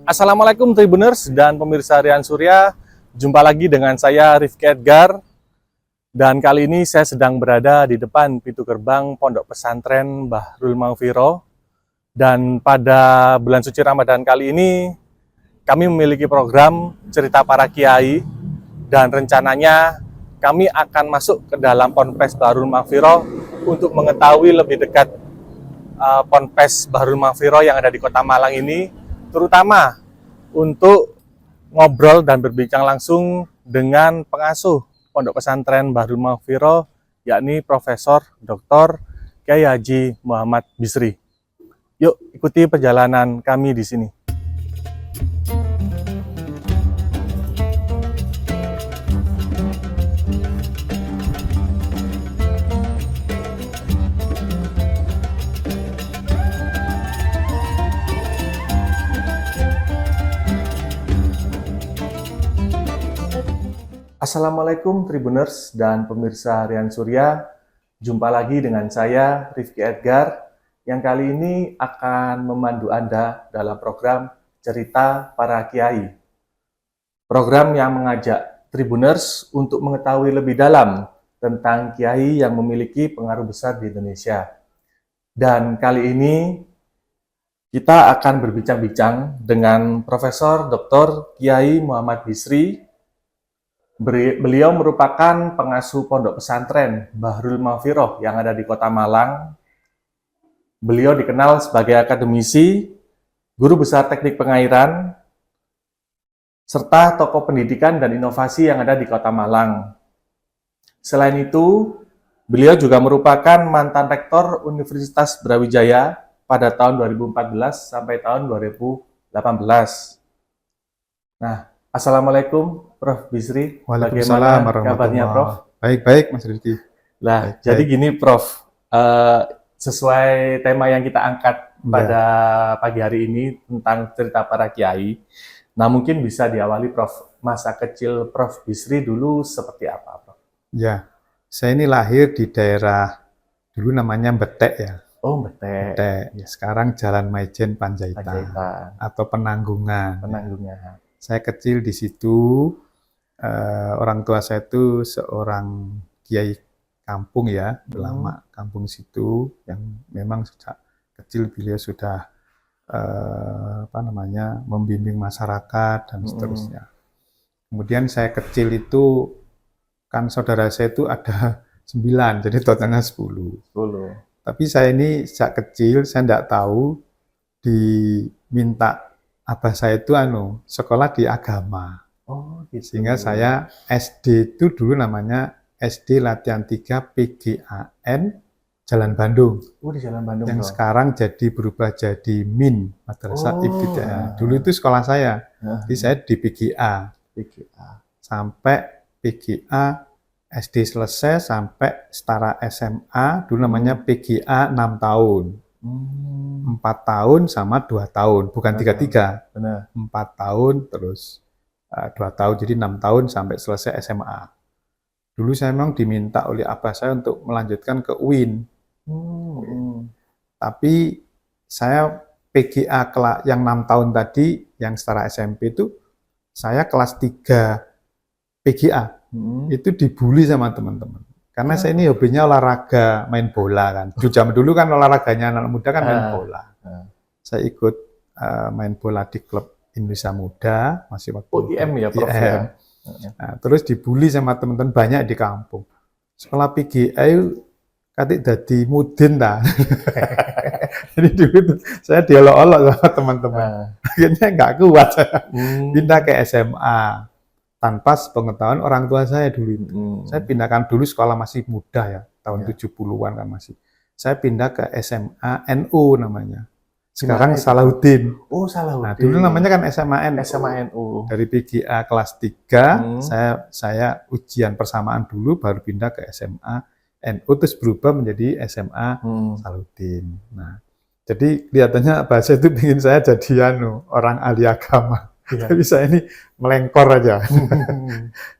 Assalamualaikum Tribuners dan pemirsa Rian Surya. Jumpa lagi dengan saya Rifki Edgar. Dan kali ini saya sedang berada di depan pintu gerbang Pondok Pesantren Bahrul Maghfirah. Dan pada bulan suci Ramadan kali ini kami memiliki program cerita para kiai. Dan rencananya kami akan masuk ke dalam Ponpes Bahrul Maghfirah untuk mengetahui lebih dekat Ponpes Bahrul Maghfirah yang ada di Kota Malang ini, terutama untuk ngobrol dan berbincang langsung dengan pengasuh Pondok Pesantren Bahrul Maghfirah, yakni Profesor Dr. Kyai Haji Muhammad Bisri. Yuk ikuti perjalanan kami di sini. Assalamualaikum Tribuners dan pemirsa Rian Surya. Jumpa lagi dengan saya Rifki Edgar yang kali ini akan memandu Anda dalam program Cerita Para Kiai. Program yang mengajak Tribuners untuk mengetahui lebih dalam tentang kiai yang memiliki pengaruh besar di Indonesia. Dan kali ini kita akan berbincang-bincang dengan Profesor Dr. Kyai Muhammad Bisri. Beliau merupakan pengasuh Pondok Pesantren Bahrul Maghfirah yang ada di Kota Malang. Beliau dikenal sebagai akademisi, guru besar teknik pengairan, serta tokoh pendidikan dan inovasi yang ada di Kota Malang. Selain itu, beliau juga merupakan mantan rektor Universitas Brawijaya pada tahun 2014 sampai tahun 2018. Nah, Assalamualaikum Prof. Bisri. Waalaikumsalam Bagaimana kabarnya Prof? Baik-baik Mas Rizky. Nah, jadi gini Prof, sesuai tema yang kita angkat pada pagi hari ini tentang cerita para kiai. Nah, mungkin bisa diawali Prof, masa kecil Prof Bisri dulu seperti apa Prof? Ya, saya ini lahir di daerah dulu namanya Betek ya. Oh, Betek. Betek. Sekarang Jalan Maijen Panjaitan atau Penanggungan. Penanggungan. Saya kecil di situ. Orang tua saya itu seorang kiai kampung ya, ulama kampung situ yang memang sejak kecil beliau sudah membimbing masyarakat dan seterusnya. Kemudian saya kecil itu kan saudara saya itu ada 9, jadi totalnya 10. Tapi saya ini sejak kecil saya tidak tahu diminta abah saya itu sekolah di agama. Oh, gitu. Sehingga saya SD itu dulu namanya SD Latihan 3 PGAN Jalan Bandung. Oh, di Jalan Bandung. Yang sekarang berubah jadi MIN, Madrasah Ibtidaiyah. Dulu itu sekolah saya. Jadi saya di PGA. Sampai PGA SD selesai sampai setara SMA, dulu namanya PGA 6 tahun. 4 tahun sama 2 tahun, bukan 3-3. 4 tahun terus 2 tahun, jadi 6 tahun sampai selesai SMA. Dulu saya memang diminta oleh abah saya untuk melanjutkan ke UIN. Tapi saya PGA yang 6 tahun tadi, yang setara SMP itu, saya kelas 3 PGA. Itu dibully sama teman-teman. Karena saya ini hobinya olahraga, main bola kan. Zaman dulu kan olahraganya anak muda kan main bola. Saya ikut main bola di klub Indonesia Muda, masih waktu IM ya Prof? IM. Nah, terus dibully sama teman-teman banyak di kampung. Sekolah PGA katik dadi mudin ta. Jadi dulu tuh saya diolok-olok sama teman-teman. Akhirnya nggak kuat saya. Pindah ke SMA. Tanpa sepengetahuan orang tua saya dulu itu. Saya pindahkan dulu sekolah masih muda ya, tahun 70-an kan masih. Saya pindah ke SMA NU namanya. Sekarang Salahuddin. Oh, Salahuddin. Nah, dulu namanya kan SMA NU. SMA NU. Dari PGA kelas 3, saya ujian persamaan dulu, baru pindah ke SMA NU, terus berubah menjadi SMA Salahuddin. Nah, jadi kelihatannya bahasa itu ingin saya jadi orang ahli agama. Tapi saya ini melengkor aja.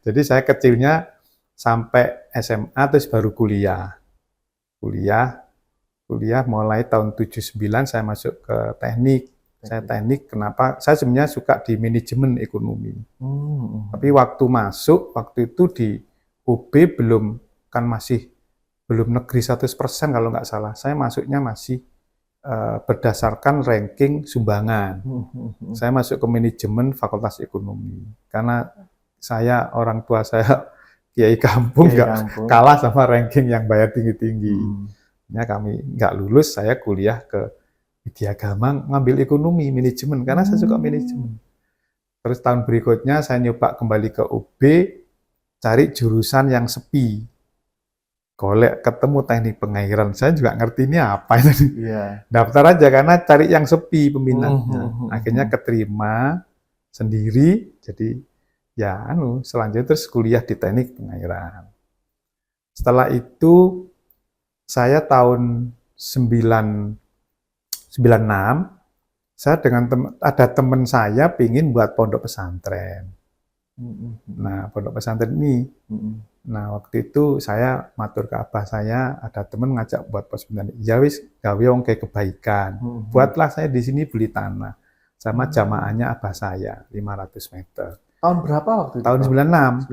Jadi saya kecilnya sampai SMA, terus baru kuliah. Kuliah mulai tahun 79 saya masuk ke teknik. Saya teknik, kenapa? Saya sebenarnya suka di manajemen ekonomi. Tapi waktu itu di UB belum negeri 100% kalau nggak salah. Saya masuknya masih berdasarkan ranking sumbangan. Saya masuk ke manajemen Fakultas Ekonomi. Karena orang tua saya kiai kampung nggak kalah sama ranking yang bayar tinggi-tinggi. Kami nggak lulus, saya kuliah ke Widya Agama ngambil ekonomi, manajemen, karena saya suka manajemen. Terus tahun berikutnya saya nyoba kembali ke UB, cari jurusan yang sepi. Golek ketemu teknik pengairan, saya juga ngerti ini apa itu. Daftar aja karena cari yang sepi peminatnya. Akhirnya keterima sendiri, jadi selanjutnya terus kuliah di teknik pengairan. Setelah itu saya tahun 96, saya ada teman saya pingin buat pondok pesantren. Nah, pondok pesantren ini, waktu itu saya matur ke abah saya, ada teman ngajak buat pondok pesantren. Ya wis, gawe wong kayak kebaikan. Buatlah saya di sini beli tanah. Sama jamaahnya abah saya, 500 meter. Tahun berapa waktu itu? Tahun 96.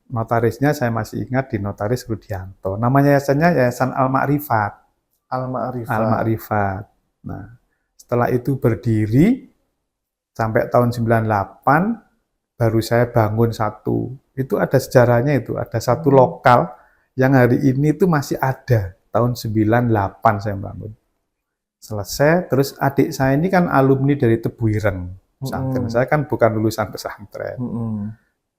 Notarisnya saya masih ingat di Notaris Rudianto. Namanya Yayasan Al-Ma'rifat. Al-Ma'rifat. Nah, setelah itu berdiri sampai tahun 98 baru saya bangun satu. Itu ada sejarahnya itu, ada satu lokal yang hari ini itu masih ada. Tahun 98 saya bangun. Selesai, terus adik saya ini kan alumni dari Tebuireng. Saya kan bukan lulusan pesantren.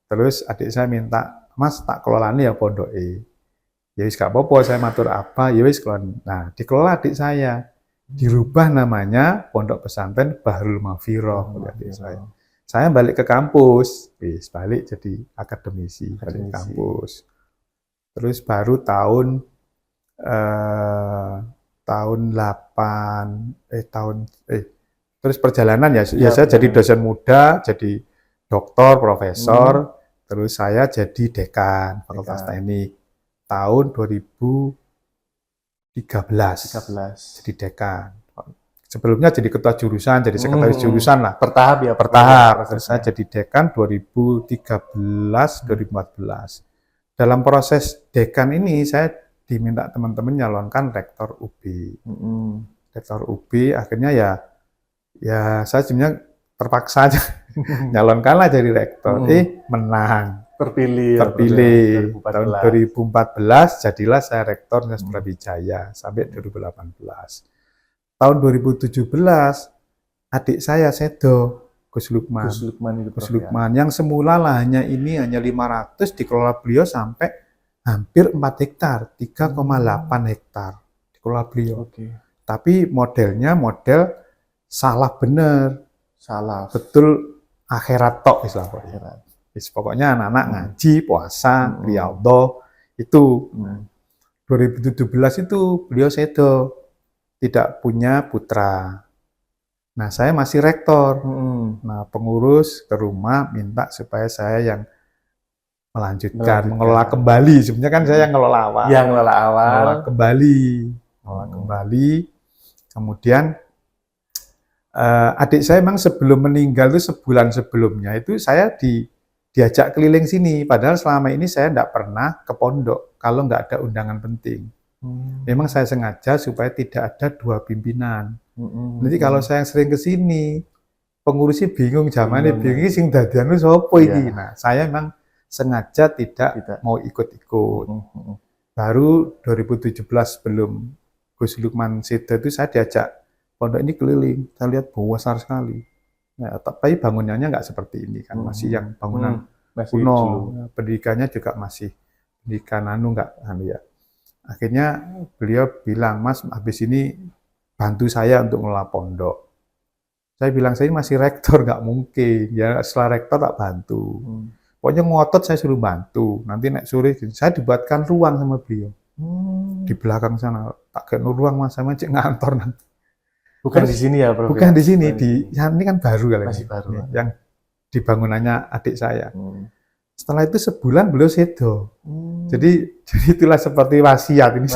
Terus adik saya minta, Mas tak kelolani ya pondok ya wis gak apa-apa, saya matur apa, ya wis kelola. Nah, dikelola adik saya. Dirubah namanya Pondok Pesantren Bahrul Mafiroh. Saya balik ke kampus, balik jadi akademisi. Balik ke kampus. Terus baru tahun 8 terus perjalanan saya jadi dosen muda, jadi doktor, profesor, terus saya jadi dekan Fakultas Teknik tahun 2013. Jadi dekan. Sebelumnya jadi ketua jurusan, jadi sekretaris jurusan lah. Bertahap. Terus saya jadi dekan 2013-2014. Dalam proses dekan ini saya diminta teman-teman nyalonkan rektor UB. Rektor UB akhirnya ya saya sebenarnya terpaksa aja nyalonkanlah jadi rektor. Menang. Terpilih. Tahun 2014 jadilah saya rektor Universitas Brawijaya sampai 2018. Tahun 2017 adik saya Sedo Gus Lukman yang semula lahannya ini hanya 500 dikelola beliau sampai hampir 4 hektar, 3,8 hektar dikelola beliau. Tapi modelnya model salah bener. Betul akhirat tok istilahnya. Pokoknya anak-anak ngaji, puasa, riyadhah itu. 2017 itu beliau sedo, tidak punya putra. Nah, saya masih rektor. Nah, pengurus ke rumah minta supaya saya yang melanjutkan, mengelola kembali. Sebenarnya kan saya yang ngelola awal. Ngelola kembali. Kemudian adik saya memang sebelum meninggal itu sebulan sebelumnya itu saya diajak keliling sini. Padahal selama ini saya tidak pernah ke pondok kalau nggak ada undangan penting. Memang saya sengaja supaya tidak ada 2 pimpinan. Nanti kalau saya sering ke sini, pengurusnya bingung, zamannya bingung, sing dadian sapa iki. Nah, saya memang sengaja tidak mau ikut-ikut. Baru 2017 sebelum Gus Lukman Sedo itu saya diajak pondok ini keliling. Saya lihat besar sekali. Nah, tapi bangunannya nggak seperti ini kan, masih yang bangunan kuno. Pendidikannya juga masih pendidikan ya. Akhirnya beliau bilang, Mas, habis ini bantu saya untuk ngelola pondok. Saya bilang, saya masih rektor, nggak mungkin. Ya setelah rektor tak bantu. Pokoknya ngotot saya suruh bantu. Nanti nek sore saya dibuatkan ruang sama beliau. Di belakang sana, tak kena ruang Mas, sama cek ngantor nanti. Bukan di sini ya, Prof? Bukan di sini, ini kan baru kali. Masih baru. Yang di bangunannya adik saya. Setelah itu sebulan beliau sedo. Jadi itulah seperti wasiat ini.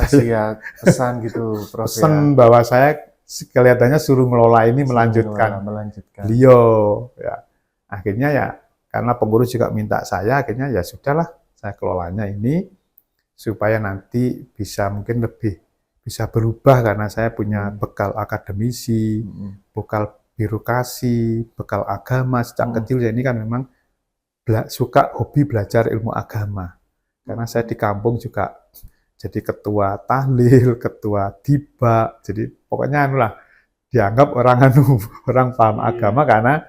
Pesan gitu, Prof. Pesan bahwa saya kelihatannya suruh ngelola ini melanjutkan beliau ya. Akhirnya ya karena pengurus juga minta saya, akhirnya ya sudahlah saya kelolanya ini supaya nanti bisa mungkin lebih bisa berubah karena saya punya bekal akademisi, bekal birokrasi, bekal agama sejak kecil. Ya ini kan memang suka hobi belajar ilmu agama. Karena saya di kampung juga jadi ketua tahlil, ketua tiba, jadi pokoknya anulah dianggap orang paham agama karena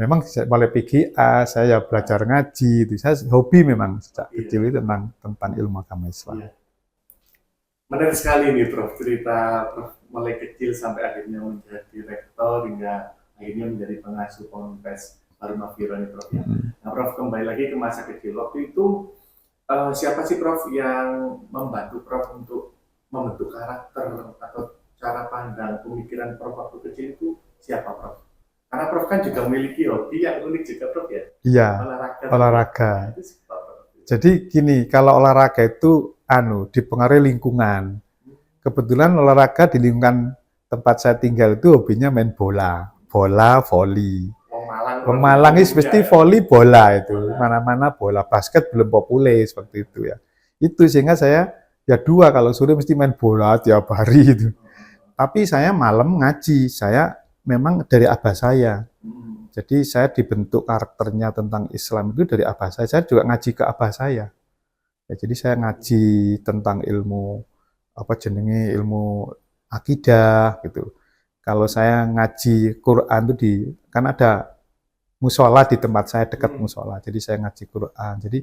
memang mulai PGA saya belajar ngaji, itu saya hobi memang sejak kecil itu tentang ilmu agama Islam. Menarik sekali nih Prof, cerita Prof mulai kecil sampai akhirnya menjadi rektor hingga akhirnya menjadi pengasuh Ponpes Al-Mahfirah nih Prof. Nah Prof, kembali lagi ke masa kecil waktu itu. Siapa sih Prof yang membantu Prof untuk membentuk karakter atau cara pandang pemikiran Prof waktu kecil itu siapa Prof? Karena Prof kan juga memiliki hobi yang unik juga Prof ya? Iya, olahraga. Itu siapa, Prof? Jadi gini, kalau olahraga itu dipengaruhi lingkungan. Kebetulan olahraga di lingkungan tempat saya tinggal itu hobinya main bola, voli. Malang itu mesti voli bola itu, mana-mana bola, basket belum populer seperti itu ya. Itu sehingga saya ya dua kalau sore mesti main bola tiap hari itu. Tapi saya malam ngaji, saya memang dari abah saya. Jadi saya dibentuk karakternya tentang Islam itu dari abah saya. Saya juga ngaji ke abah saya. Ya, jadi saya ngaji tentang ilmu ilmu akidah gitu. Kalau saya ngaji Quran itu kan ada musola di tempat saya dekat musola, jadi saya ngaji Quran. Jadi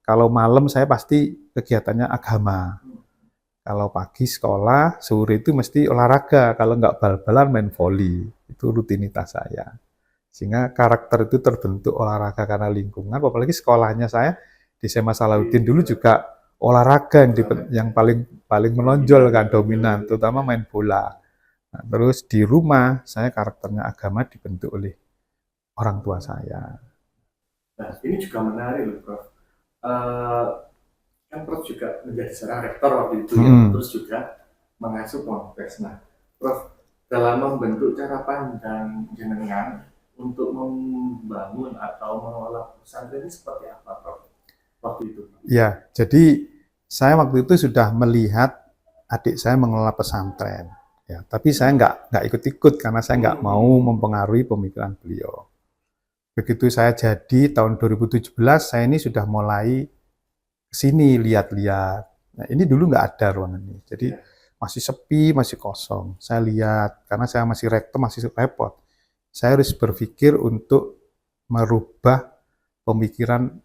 kalau malam saya pasti kegiatannya agama. Kalau pagi sekolah, sore itu mesti olahraga. Kalau nggak bal-balan main voli, itu rutinitas saya. Sehingga karakter itu terbentuk olahraga karena lingkungan. Apalagi sekolahnya saya di SMA Salahuddin dulu juga olahraga yang paling menonjol kan dominan, terutama main bola. Nah, terus di rumah saya karakternya agama dibentuk oleh orang tua saya. Nah, ini juga menarik loh, Prof. Kan Prof juga menjadi seorang rektor waktu itu ya, terus juga mengasuh Ponpes. Nah, Prof, dalam membentuk cara pandang jenengan untuk membangun atau mengelola pesantren ini seperti apa, Prof? Waktu itu? Ya, jadi saya waktu itu sudah melihat adik saya mengelola pesantren. Ya, tapi saya nggak ikut-ikut karena saya nggak mau mempengaruhi pemikiran beliau. Begitu saya jadi tahun 2017, saya ini sudah mulai kesini lihat-lihat. Nah, ini dulu nggak ada ruangan ini, jadi masih sepi, masih kosong. Saya lihat, karena saya masih rektor, masih repot. Saya harus berpikir untuk merubah pemikiran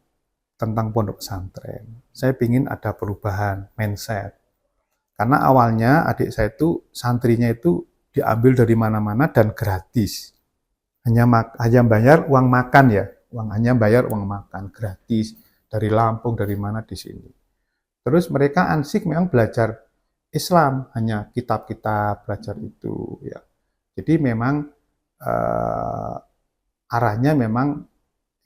tentang pondok pesantren. Saya ingin ada perubahan mindset. Karena awalnya adik saya itu, santrinya itu diambil dari mana-mana dan gratis. Hanya bayar uang makan ya, hanya bayar uang makan gratis dari Lampung, dari mana di sini. Terus mereka ansik memang belajar Islam, hanya kitab-kitab belajar itu ya. Jadi memang arahnya memang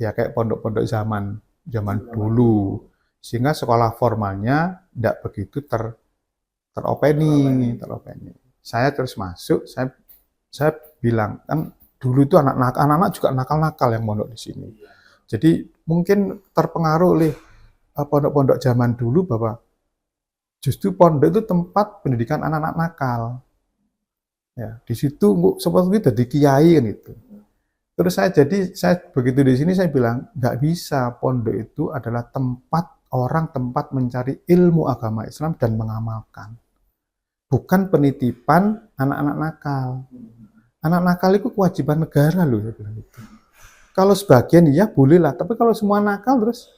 ya kayak pondok-pondok zaman dulu, sehingga sekolah formalnya tidak begitu teropeni. Saya terus masuk, saya bilang kan dulu itu anak-anak juga nakal-nakal yang mondok di sini. Jadi mungkin terpengaruh oleh pondok-pondok zaman dulu bahwa justru pondok itu tempat pendidikan anak-anak nakal. Ya, di situ seperti itu jadi kiai kan itu. Terus saya begitu di sini saya bilang nggak bisa, pondok itu adalah tempat mencari ilmu agama Islam dan mengamalkan. Bukan penitipan anak-anak nakal. Anak nakal itu kewajiban negara loh, saya bilang gitu. Kalau sebagian ya bolehlah, tapi kalau semua nakal terus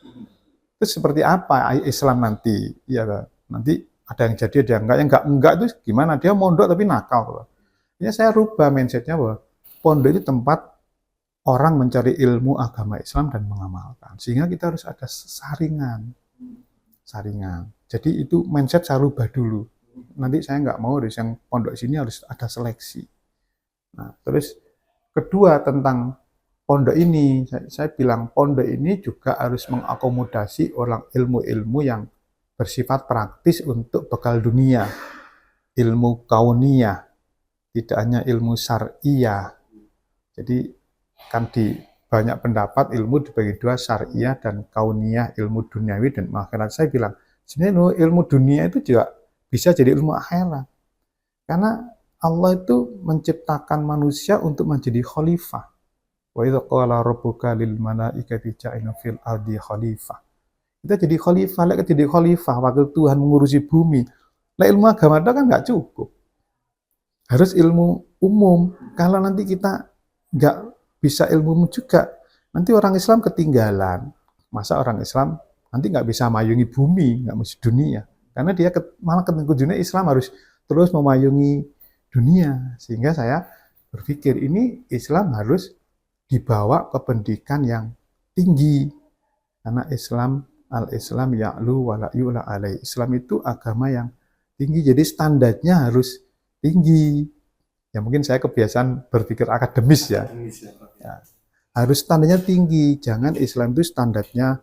seperti apa Islam nanti? Ya nanti ada yang jadi, ada yang enggak itu gimana? Dia mondok tapi nakal. Ya saya rubah mindsetnya bahwa pondok itu tempat orang mencari ilmu agama Islam dan mengamalkan. Sehingga kita harus ada saringan. Jadi itu mindset saya rubah dulu. Nanti saya nggak mau dari yang pondok sini harus ada seleksi. Nah, terus kedua tentang pondok ini, saya bilang pondok ini juga harus mengakomodasi orang ilmu-ilmu yang bersifat praktis untuk bekal dunia, ilmu kauniyah, tidak hanya ilmu syariah. Jadi kan di banyak pendapat ilmu dibagi dua, syariah dan kauniyah, ilmu duniawi dan akhirat. Saya bilang, sebenarnya ilmu dunia itu juga bisa jadi ilmu akhirat. Karena Allah itu menciptakan manusia untuk menjadi khalifah. Wa idza qala rabbuka lil malaikati ja'alna fil ardi khalifah. Kita jadi khalifah, lek jadi khalifah, wakil Tuhan mengurusi bumi. Lek ilmu agama itu kan nggak cukup. Harus ilmu umum. Kalau nanti kita nggak bisa ilmu umum juga, nanti orang Islam ketinggalan. Masa orang Islam nanti nggak bisa mayungi bumi, nggak mesti dunia. Karena dia malah ketinggalan dunia, Islam harus terus memayungi dunia. Sehingga saya berpikir ini Islam harus dibawa ke pendidikan yang tinggi. Karena Al-Islam ya'lu wa la yu'la alaih. Islam itu agama yang tinggi, jadi standarnya harus tinggi. Ya mungkin saya kebiasaan berpikir akademis ya. Ya. Harus standarnya tinggi, jangan Islam itu standarnya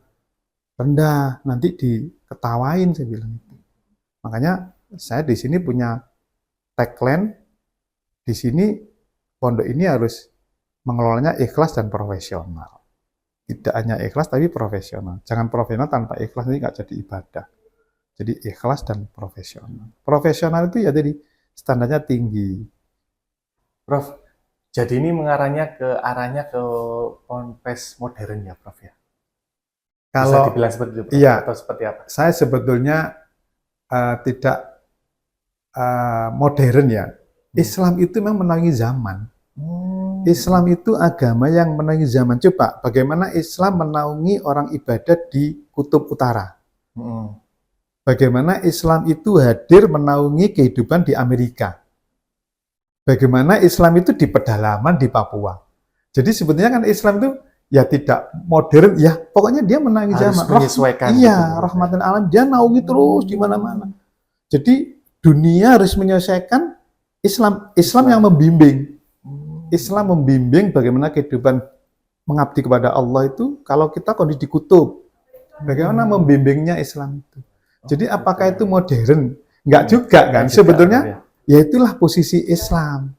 rendah, nanti diketawain saya bilang itu. Makanya saya di sini punya tagline, di sini pondok ini harus mengelolanya ikhlas dan profesional. Tidak hanya ikhlas tapi profesional. Jangan profesional tanpa ikhlas, ini nggak jadi ibadah. Jadi ikhlas dan profesional. Profesional itu ya jadi standarnya tinggi. Prof, jadi ini arahnya ke ponpes modern ya, Prof ya? Bisa Kalau dibilang seperti itu, Prof? iya, Atau seperti apa? saya sebetulnya tidak modern ya. Islam itu memang menaungi zaman. Islam itu agama yang menaungi zaman. Coba bagaimana Islam menaungi orang ibadah di Kutub Utara. Bagaimana Islam itu hadir menaungi kehidupan di Amerika. Bagaimana Islam itu di pedalaman di Papua. Jadi sebetulnya kan Islam itu ya tidak modern, ya pokoknya dia menaungi Harus zaman. menyesuaikan. Iya, rahmatan alam, dia naungi terus di mana-mana. Jadi dunia harus menyesuaikan Islam yang membimbing. Islam membimbing bagaimana kehidupan mengabdi kepada Allah itu kalau kita kondisi di kutub. Bagaimana membimbingnya Islam itu. Jadi apakah itu modern? Enggak juga kan. Sebetulnya ya itulah posisi Islam.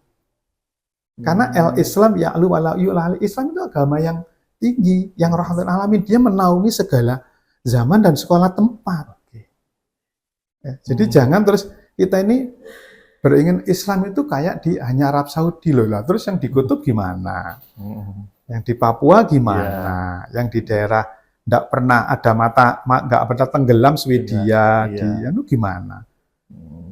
Karena Islam ya'lu wa la yu'la. Islam itu agama yang tinggi, yang rahmatan alamin. Dia menaungi segala zaman dan sekolah tempat. Ya, jadi jangan terus kita ini beringin Islam itu kayak di hanya Arab Saudi loh lah. Terus yang di kutub gimana? Yang di Papua gimana? Yang di daerah enggak pernah ada enggak pernah tenggelam Swedia, itu gimana?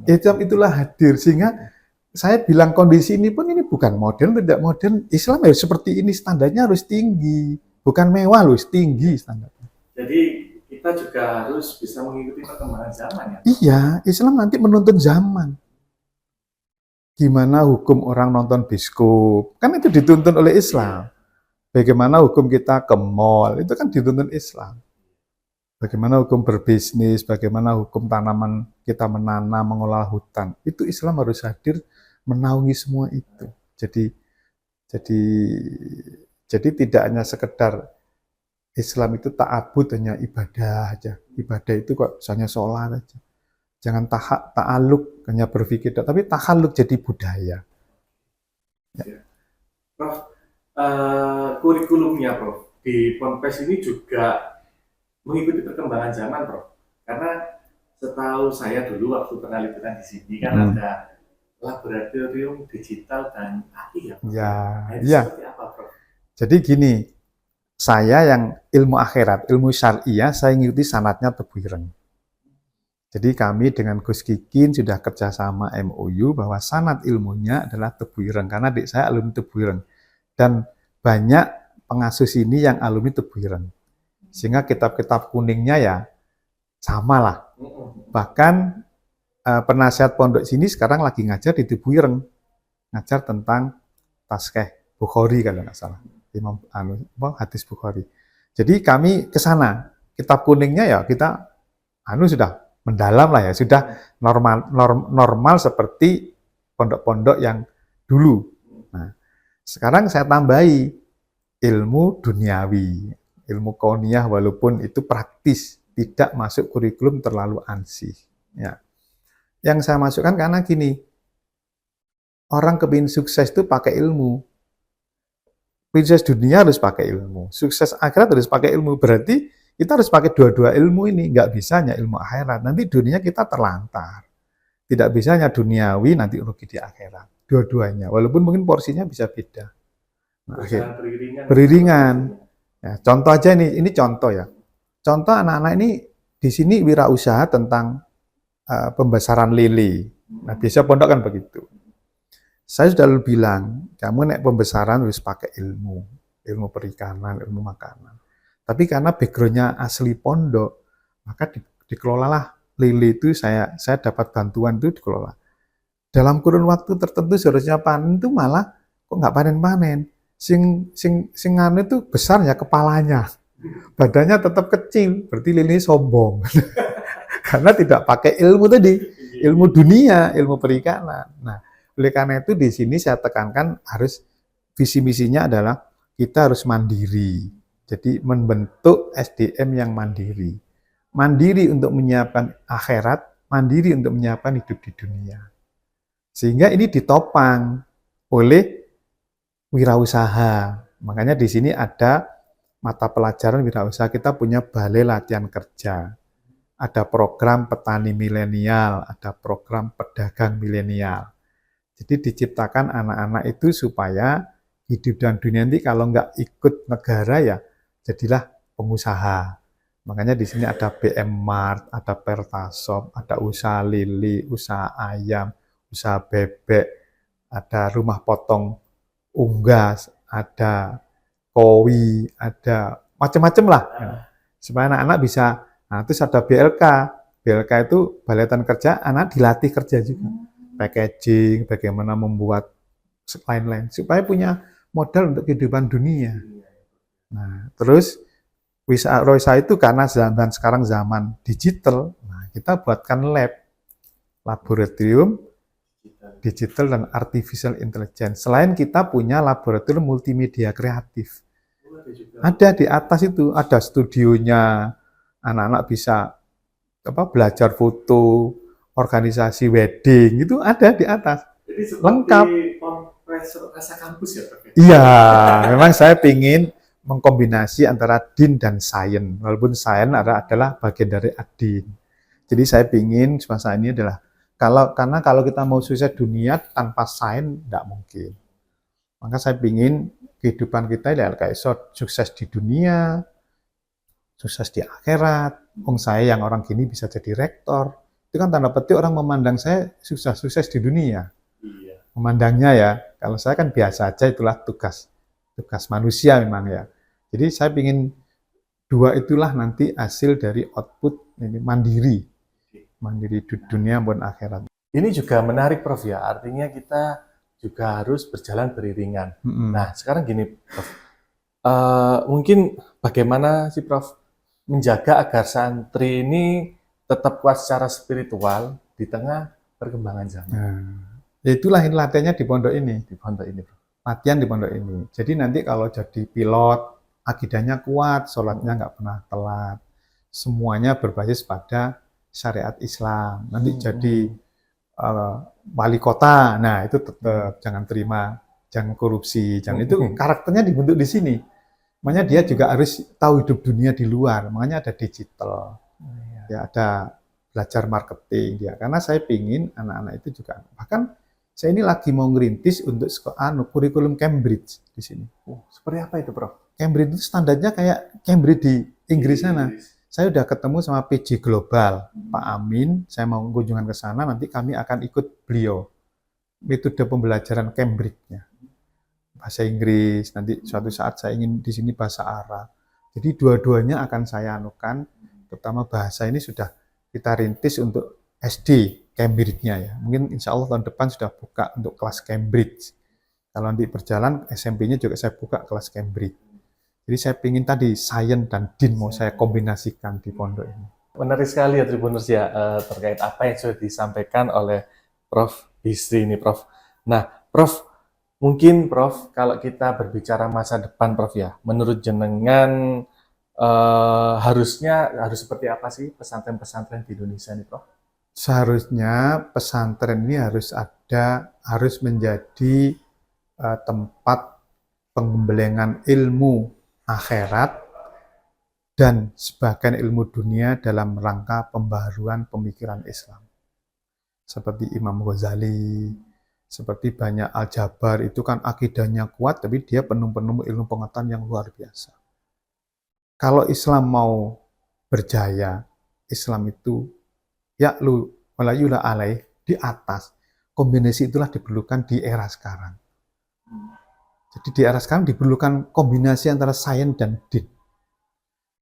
Itulah hadir sehingga saya bilang kondisi ini pun ini bukan modern, tidak modern. Islam harus seperti ini, standarnya harus tinggi, bukan mewah loh, tinggi standarnya. Jadi kita juga harus bisa mengikuti perkembangan zaman ya. Iya, Islam nanti menuntun zaman. Gimana hukum orang nonton bioskop? Kan itu dituntun oleh Islam. Bagaimana hukum kita ke mall? Itu kan dituntun Islam. Bagaimana hukum berbisnis? Bagaimana hukum tanaman kita menanam, mengolah hutan? Itu Islam harus hadir menaungi semua itu. Jadi tidak hanya sekedar Islam itu ta'abud hanya ibadah aja. Ibadah itu kok misalnya sholat aja. Jangan ta'aluk hanya berpikir, tapi tahaluk jadi budaya. Ya. Prof, kurikulumnya Prof, di Ponpes ini juga mengikuti perkembangan zaman Prof. Karena setahu saya dulu waktu pernah liputan di sini kan ada laboratorium digital dan AI ya Prof. Ya. Seperti apa Prof? Jadi gini, saya yang ilmu akhirat, ilmu syariah, saya ngikuti sanatnya Tebu Ireng. Jadi kami dengan Gus Kikin sudah kerjasama MOU bahwa sanad ilmunya adalah Tebu Ireng, karena adik saya alumni Tebu Ireng. Dan banyak pengasuh ini yang alumni Tebu Ireng. Sehingga kitab-kitab kuningnya ya sama lah. Bahkan penasihat pondok sini sekarang lagi ngajar di Tebu Ireng. Ngajar tentang Taskeh Bukhari kalau nggak salah. Hadis Bukhari. Jadi kami ke sana. Kitab kuningnya ya kita sudah mendalam lah ya, sudah normal seperti pondok-pondok yang dulu. Nah, sekarang saya tambahi ilmu duniawi, ilmu kauniyah walaupun itu praktis, tidak masuk kurikulum terlalu ansih. Ya. Yang saya masukkan karena gini, orang kepingin sukses itu pakai ilmu. Sukses dunia harus pakai ilmu, sukses akhirat harus pakai ilmu. Berarti kita harus pakai dua-dua ilmu ini. Nggak bisa hanya ilmu akhirat. Nanti dunia kita terlantar. Tidak bisa hanya duniawi, nanti rugi di akhirat. Dua-duanya. Walaupun mungkin porsinya bisa beda. Nah, beriringan. Ya, contoh aja ini contoh ya. Contoh anak-anak ini di sini wirausaha tentang pembesaran lele. Nah, biasa pondok kan begitu. Saya sudah bilang, kamu nek pembesaran harus pakai ilmu perikanan, ilmu makanan. Tapi karena background-nya asli pondok, maka dikelolalah lele itu saya dapat bantuan itu dikelola. Dalam kurun waktu tertentu seharusnya panen itu malah kok nggak panen-panen. Sing anu itu besar ya kepalanya. Badannya tetap kecil, berarti lele sombong. Karena tidak pakai ilmu tadi, ilmu dunia, ilmu perikanan. Nah, oleh karena itu di sini saya tekankan harus visi misinya adalah kita harus mandiri. Jadi membentuk SDM yang mandiri. Mandiri untuk menyiapkan akhirat, mandiri untuk menyiapkan hidup di dunia. Sehingga ini ditopang oleh wirausaha. Makanya di sini ada mata pelajaran wirausaha, kita punya balai latihan kerja. Ada program petani milenial, ada program pedagang milenial. Jadi diciptakan anak-anak itu supaya hidup dan dunia nanti kalau nggak ikut negara ya jadilah pengusaha. Makanya di sini ada BM Mart, ada Pertasop, ada usaha lili, usaha ayam, usaha bebek, ada rumah potong unggas, ada kowi, ada macam-macam lah. Supaya anak-anak bisa, nah terus ada BLK. BLK itu Balai Latihan Kerja, anak dilatih kerja juga. Packaging, bagaimana membuat lain-lain, supaya punya modal untuk kehidupan dunia. Nah, terus Roisa itu karena sekarang zaman digital, nah kita buatkan laboratorium digital dan artificial intelligence. Selain kita punya laboratorium multimedia kreatif. Ada di atas itu, ada studionya, anak-anak bisa belajar foto, organisasi wedding, itu ada di atas. Jadi lengkap. Rasa kampus ya, Pak? Iya, memang saya ingin mengkombinasi antara din dan sains. Walaupun sains adalah bagian dari adin. Jadi saya ingin semasa ini adalah karena kalau kita mau sukses dunia tanpa sains tidak mungkin. Maka saya ingin kehidupan kita ya kayak sukses di dunia, sukses di akhirat. Saya yang orang gini bisa jadi rektor. Itu kan tanda petik orang memandang saya sukses di dunia. Memandangnya ya, kalau saya kan biasa aja, itulah tugas manusia memang ya. Jadi saya ingin dua itulah nanti hasil dari output ini mandiri di dunia maupun akhirat. Ini juga menarik, Prof ya, artinya kita juga harus berjalan beriringan. Nah, sekarang gini, Prof, mungkin bagaimana sih, Prof, menjaga agar santri ini tetap kuat secara spiritual di tengah perkembangan zaman? Itulah latihannya di pondok ini. Di pondok ini, Bro. Latihan di pondok ini. Jadi nanti kalau jadi pilot, akidahnya kuat, sholatnya nggak pernah telat. Semuanya berbasis pada syariat Islam. Nanti jadi wali kota, nah itu tetap jangan terima, jangan korupsi, jangan itu karakternya dibentuk di sini. Makanya dia juga harus tahu hidup dunia di luar. Makanya ada digital, ya ada belajar marketing dia. Karena saya pingin anak-anak itu juga bahkan saya ini lagi mau ngerintis untuk kurikulum Cambridge di sini. Seperti apa itu, Prof? Cambridge itu standarnya kayak Cambridge di Inggris sana. Saya udah ketemu sama PJ Global, Pak Amin. Saya mau kunjungan ke sana, nanti kami akan ikut beliau. Metode pembelajaran Cambridge-nya. Bahasa Inggris, nanti suatu saat saya ingin di sini bahasa Arab. Jadi dua-duanya akan saya anukan, terutama bahasa ini sudah kita rintis untuk SD. Cambridge-nya ya. Mungkin insya Allah tahun depan sudah buka untuk kelas Cambridge. Kalau nanti berjalan, SMP-nya juga saya buka kelas Cambridge. Jadi saya ingin tadi sains dan din mau saya kombinasikan di pondok ini. Menarik sekali ya Tribuners ya, terkait apa yang sudah disampaikan oleh Prof. Bisri ini, Prof. Nah, Prof, mungkin Prof, kalau kita berbicara masa depan, Prof ya, menurut jenengan harus seperti apa sih pesantren-pesantren di Indonesia ini, Prof? Seharusnya pesantren ini harus harus menjadi tempat pengembelengan ilmu akhirat dan sebagian ilmu dunia dalam rangka pembaharuan pemikiran Islam. Seperti Imam Ghazali, seperti banyak Al-Jabar, itu kan akidahnya kuat, tapi dia penuh-penuh ilmu pengetahuan yang luar biasa. Kalau Islam mau berjaya, Islam itu ya'lu walayula alaih, di atas. Kombinasi itulah diperlukan di era sekarang. Jadi di era sekarang diperlukan kombinasi antara sains dan din.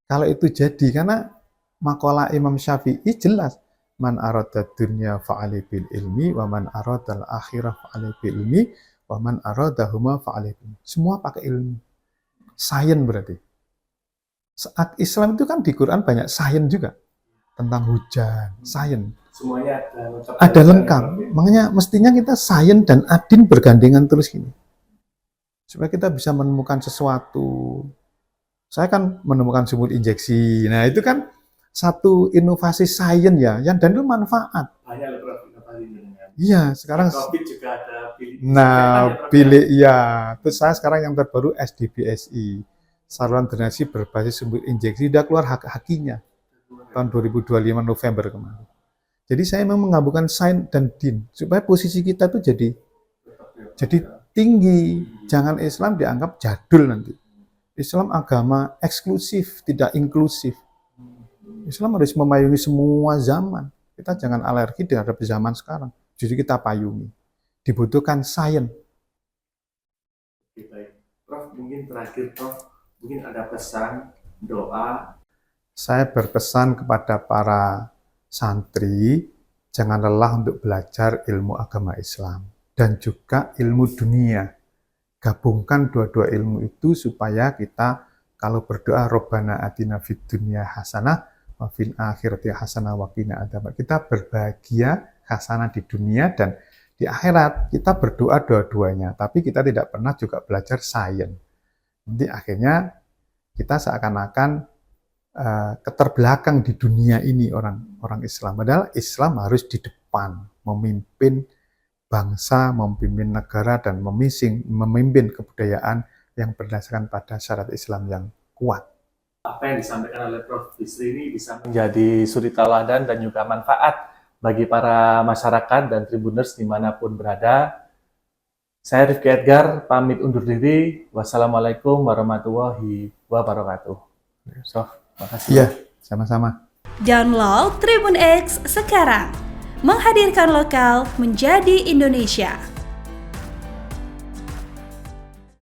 Kalau itu jadi, karena makalah Imam Syafi'i jelas, man arada dunya fa'ali bil ilmi, wa man arada al-akhirah fa'ali bil ilmi, wa man arada huma fa'ali bil ilmi. Semua pakai ilmu. Sains berarti. Saat Islam itu kan di Quran banyak sains juga. Tentang hujan, sains. Semuanya ada lengkap. Makanya mestinya kita sains dan adin bergandengan terus gini. Supaya kita bisa menemukan sesuatu. Saya kan menemukan sumur injeksi. Nah, itu kan satu inovasi sains ya, yang dan itu manfaat. Banyak loh inovasinya. Iya, sekarang COVID juga ada bilik ya. Terus saya sekarang yang terbaru SDBSI. Saluran drenase berbasis sumur injeksi sudah keluar hakinya tahun 2025 November kemarin. Jadi saya memang menggabungkan sains dan din supaya posisi kita tuh jadi tinggi. Jangan Islam dianggap jadul nanti. Islam agama eksklusif, tidak inklusif. Islam harus memayungi semua zaman. Kita jangan alergi terhadap zaman sekarang. Justru kita payungi. Dibutuhkan sains. Baik. Prof, mungkin terakhir Prof, mungkin ada pesan, doa. Saya berpesan kepada para santri, jangan lelah untuk belajar ilmu agama Islam dan juga ilmu dunia. Gabungkan dua-dua ilmu itu supaya kita kalau berdoa Rabbana atina fid dunya hasanah wa fil akhirati hasanah wa qina adzabannar. Kita berbahagia hasanah di dunia dan di akhirat. Kita berdoa dua-duanya, tapi kita tidak pernah juga belajar sains. Nanti akhirnya kita seakan-akan keterbelakang di dunia ini orang Islam. Padahal Islam harus di depan, memimpin bangsa, memimpin negara, dan memimpin kebudayaan yang berdasarkan pada syarat Islam yang kuat. Apa yang disampaikan oleh Prof. Bisri ini bisa menjadi suri tauladan dan juga manfaat bagi para masyarakat dan tribuners dimanapun berada. Saya Rifki Edgar, pamit undur diri. Wassalamualaikum warahmatullahi wabarakatuh. So, makasih. Iya, sama-sama. Download Tribun X sekarang. Menghadirkan lokal menjadi Indonesia.